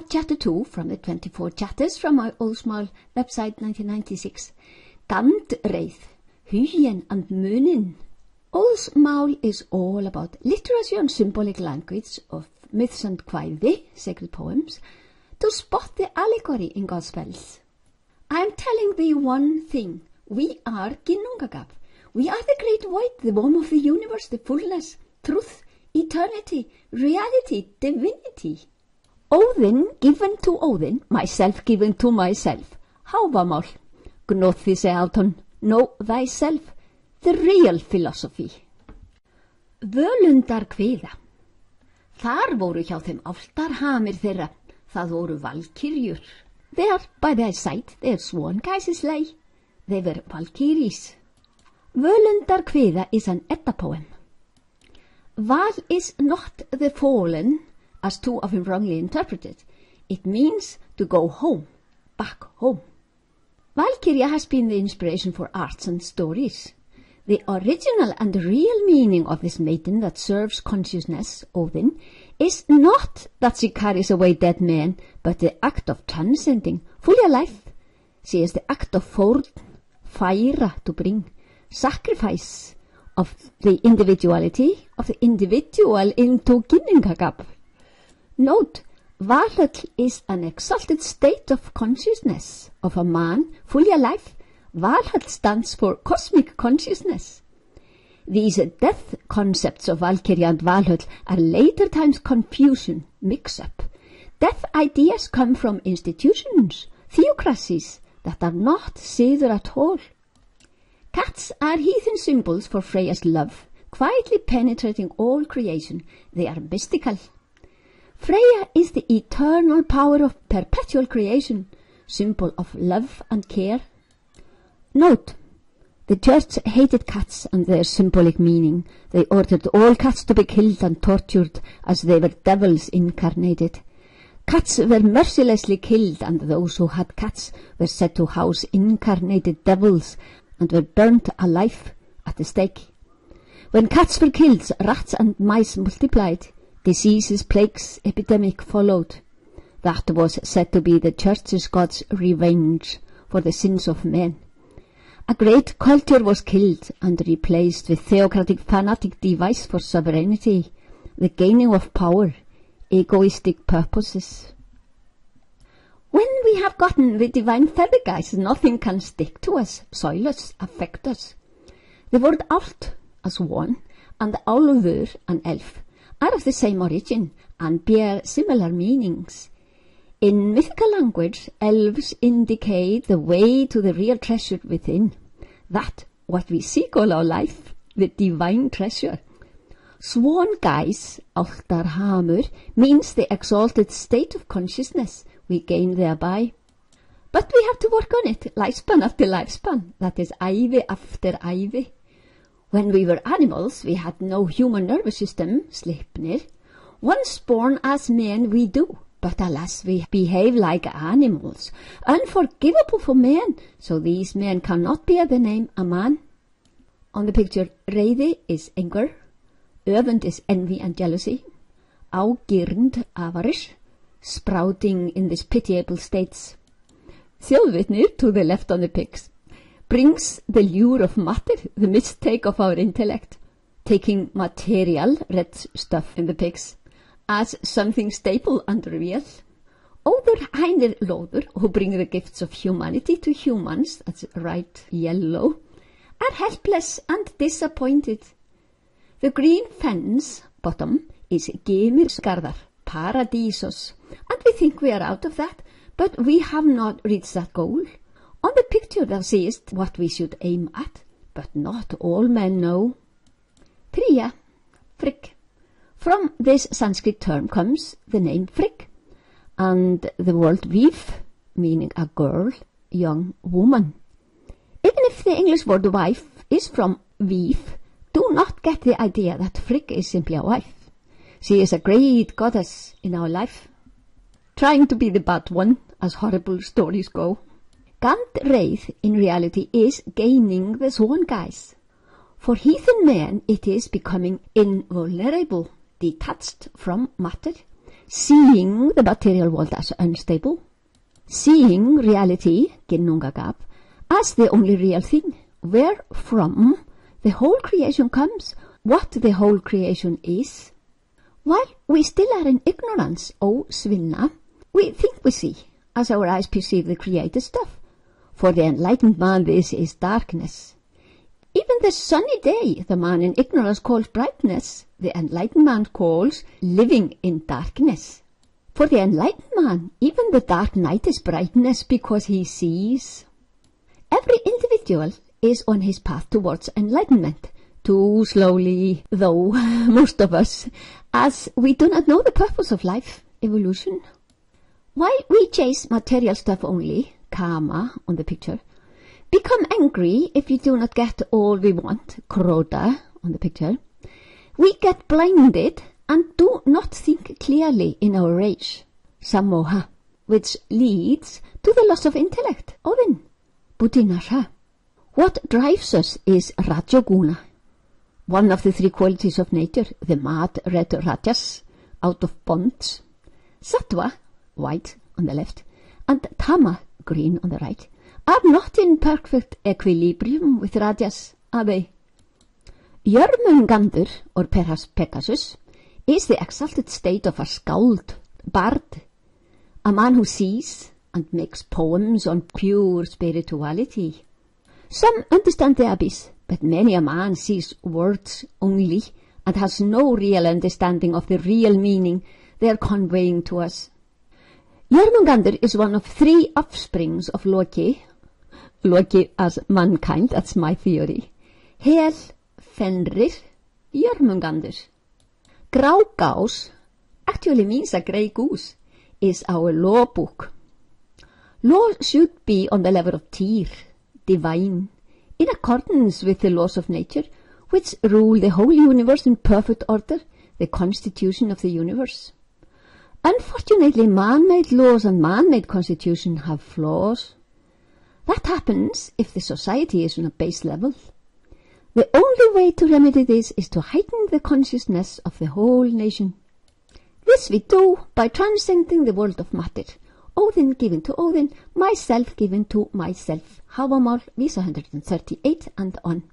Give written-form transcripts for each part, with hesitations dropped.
chapter 2 from the 24 chapters from my Óðsmál website 1996. Gandreið, Huginn and Muninn. Óðsmál is all about literacy and symbolic language of myths and kvæði, sacred poems, to spot the allegory in Gospels. I am telling thee one thing. We are Ginnungagap. We are the great void, the womb of the universe, the fullness, truth, eternity, reality, divinity. Óðin given to Óðin, myself given to myself. Hávamál, gnóð sig áton, know thyself, the real philosophy. Völundar kviða. Þar voru hjá þeim áltarhamir þeirra, það voru valkyrjur. There, by their side, their swan guises lay. They were valkyries. Völundar kviða is an Edda poem. Val is not the fallen, as too often wrongly interpreted. It means to go home, back home. Valkyria has been the inspiration for arts and stories. The original and real meaning of this maiden that serves consciousness, Óðin, is not that she carries away dead men, but the act of transcending, fully alive. She is the act of fórn, færa, to bring, sacrifice of the individuality of the individual into Ginnungagap. Note, Valhöll is an exalted state of consciousness of a man fully alive. Valhöll stands for cosmic consciousness. These death concepts of Valkyria and Valhöll are later times confusion, mix-up. Death ideas come from institutions, theocracies, that are not Siður at all. Cats are heathen symbols for Freyja's love, quietly penetrating all creation. They are mystical. Freyja is the eternal power of perpetual creation, symbol of love and care. Note, the church hated cats and their symbolic meaning. They ordered all cats to be killed and tortured as they were devils incarnated. Cats were mercilessly killed, and those who had cats were said to house incarnated devils and were burnt alive at the stake. When cats were killed, rats and mice multiplied. Diseases, plagues, epidemic followed. That was said to be the church's God's revenge for the sins of men. A great culture was killed and replaced with theocratic fanatic device for sovereignty, the gaining of power, egoistic purposes. When we have gotten the divine feather guise, nothing can stick to us, soil us, affect us. The word ált, a swan, and álfur, an elf, are of the same origin and bear similar meanings. In mythical language, elves indicate the way to the real treasure within. That, what we seek all our life, the divine treasure. Swan guise, áltarhamur, means the exalted state of consciousness we gain thereby. But we have to work on it, lifespan after lifespan, that is ævi after ævi. When we were animals, we had no human nervous system, sleipnir. Once born as men we do, but alas, we behave like animals, unforgivable for men, so these men cannot bear the name a man. On the picture, reiði is anger, öfund is envy and jealousy, ágirnd avarice, sprouting in these pitiable states. Þjóðvitnir, to the left on the pics, brings the lure of matter, the mistake of our intellect, taking material, red stuff in the pics, as something stable and real. Other hænir lóður, who bring the gifts of humanity to humans, that's right, yellow, are helpless and disappointed. The green fence, bottom, is Gimirsgarðar, Paradisos, and we think we are out of that, but we have not reached that goal. On the picture thou seest what we should aim at, but not all men know. Priya, Frigg. From this Sanskrit term comes the name Frigg, and the word víf, meaning a girl, young woman. Even if the English word wife is from víf, do not get the idea that Frigg is simply a wife. She is a great goddess in our life, trying to be the bad one, as horrible stories go. Gandreið, in reality, is gaining the swan guise. For heathen men, it is becoming invulnerable, detached from matter, seeing the material world as unstable, seeing reality, ginnungagap, as the only real thing, where from the whole creation comes, what the whole creation is. While we still are in ignorance, svinna, we think we see, as our eyes perceive the created stuff. For the enlightened man, this is darkness. Even the sunny day, the man in ignorance calls brightness. The enlightened man calls living in darkness. For the enlightened man, even the dark night is brightness because he sees. Every individual is on his path towards enlightenment. Too slowly, though, most of us, as we do not know the purpose of life, evolution. While we chase material stuff only, karma on the picture, become angry if we do not get all we want, krodha on the picture, we get blinded and do not think clearly in our rage, samoha, which leads to the loss of intellect, Óðin, buddhinasha. What drives us is rajoguna, one of the three qualities of nature, the mad red rajas, out of bonds, sattva, white on the left, and tama, green on the right, are not in perfect equilibrium with rajas, are they? Jörmungandur, or perhaps Pegasus, is the exalted state of a skald, bard, a man who sees and makes poems on pure spirituality. Some understand the abyss, but many a man sees words only and has no real understanding of the real meaning they are conveying to us. Jörmungandur is one of three offsprings of Loki as mankind, that's my theory. Hel, Fenrir, Jörmungandur. Grágás actually means a grey goose, is our law book. Law should be on the level of Tyr, divine, in accordance with the laws of nature, which rule the whole universe in perfect order, the constitution of the universe. Unfortunately, man-made laws and man-made constitution have flaws. That happens if the society is on a base level. The only way to remedy this is to heighten the consciousness of the whole nation. This we do by transcending the world of matter. Óðin given to Óðin, myself given to myself. Hávamál, Visa 138 and on.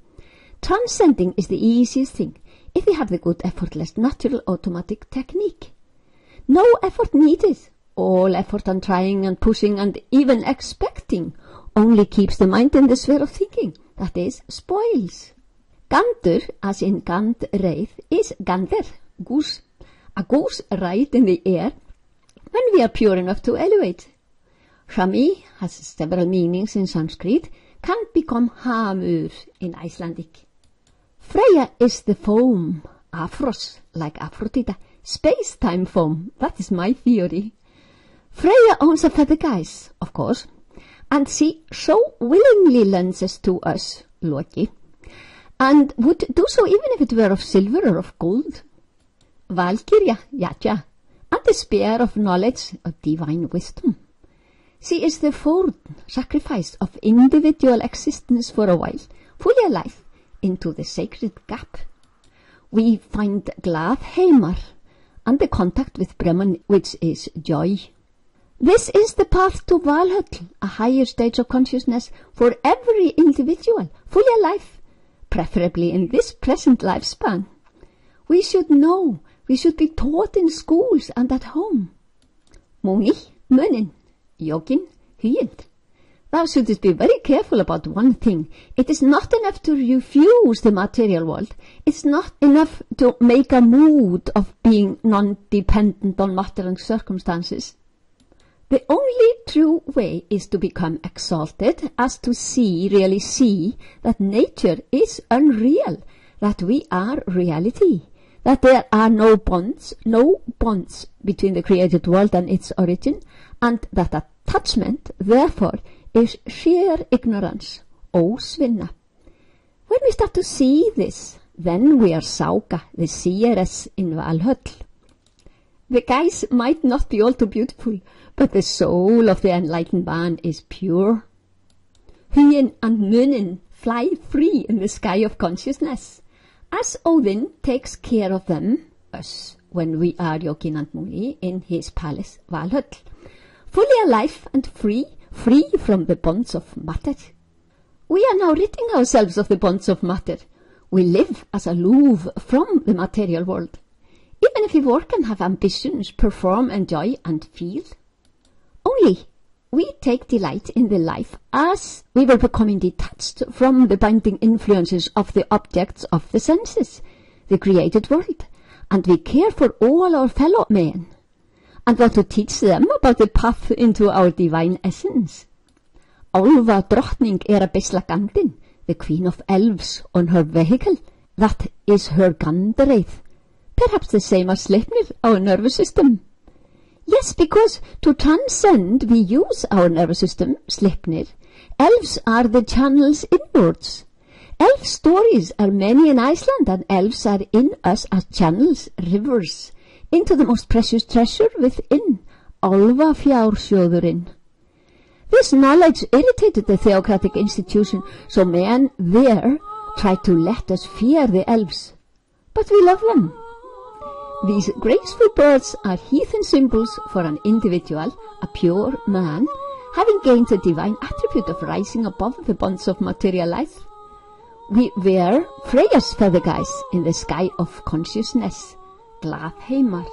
Transcending is the easiest thing if we have the good effortless natural automatic technique. No effort needed. All effort and trying and pushing and even expecting only keeps the mind in the sphere of thinking, that is, spoils. Gandur, as in Gandreið, is gander, goose, a goose-ride in the air when we are pure enough to elevate. Shami has several meanings in Sanskrit, can become hamur in Icelandic. Freyja is the foam, Aphros, like Aphrodite, space-time foam, that is my theory. Freyja owns a feather guise, of course, and she so willingly lends us to us, Loki, and would do so even if it were of silver or of gold. Valkyrja, Yatja, and the spear of knowledge, of divine wisdom. She is the forn, sacrifice of individual existence for a while, fully alive, into the sacred gap. We find glad heimar, and the contact with Brahman, which is joy. This is the path to Valhöll, a higher stage of consciousness for every individual, fully alive, preferably in this present lifespan. We should know, we should be taught in schools and at home. Muni, Muninn, Yogin, Huginn. Thou shouldst be very careful about one thing. It is not enough to refuse the material world. It's not enough to make a mood of being non-dependent on matter and circumstances. The only true way is to become exalted as to see, really see, that nature is unreal, that we are reality, that there are no bonds between the created world and its origin, and that attachment, therefore, is sheer ignorance, ósvinna. When we start to see this, then we are Sága, the seeress in Valhöll. The guys might not be all too beautiful, but the soul of the enlightened man is pure. Huginn and Muninn fly free in the sky of consciousness. As Óðin takes care of them, us, when we are Yogin and Muni in his palace Valhöll, fully alive and free from the bonds of matter. We are now ridding ourselves of the bonds of matter. We live as aloof from the material world, even if we work and have ambitions, perform, enjoy, and feel. Only we take delight in the life as we were becoming detached from the binding influences of the objects of the senses, the created world, and we care for all our fellow men, and want to teach them about the path into our divine essence. Álfa drottning er að beisla Gandin, the queen of elves, on her vehicle. That is her Gandreið, perhaps the same as Sleipnir, our nervous system. Yes, because to transcend we use our nervous system, Sleipnir. Elves are the channels inwards. Elf stories are many in Iceland, and elves are in us as channels, rivers, into the most precious treasure within, Álfafjársjóðurinn. This knowledge irritated the theocratic institution, so men there tried to let us fear the elves. But we love them. These graceful birds are heathen symbols for an individual, a pure man, having gained the divine attribute of rising above the bonds of material life. We wear Freyja's feather guise in the sky of consciousness, Glaðheimar.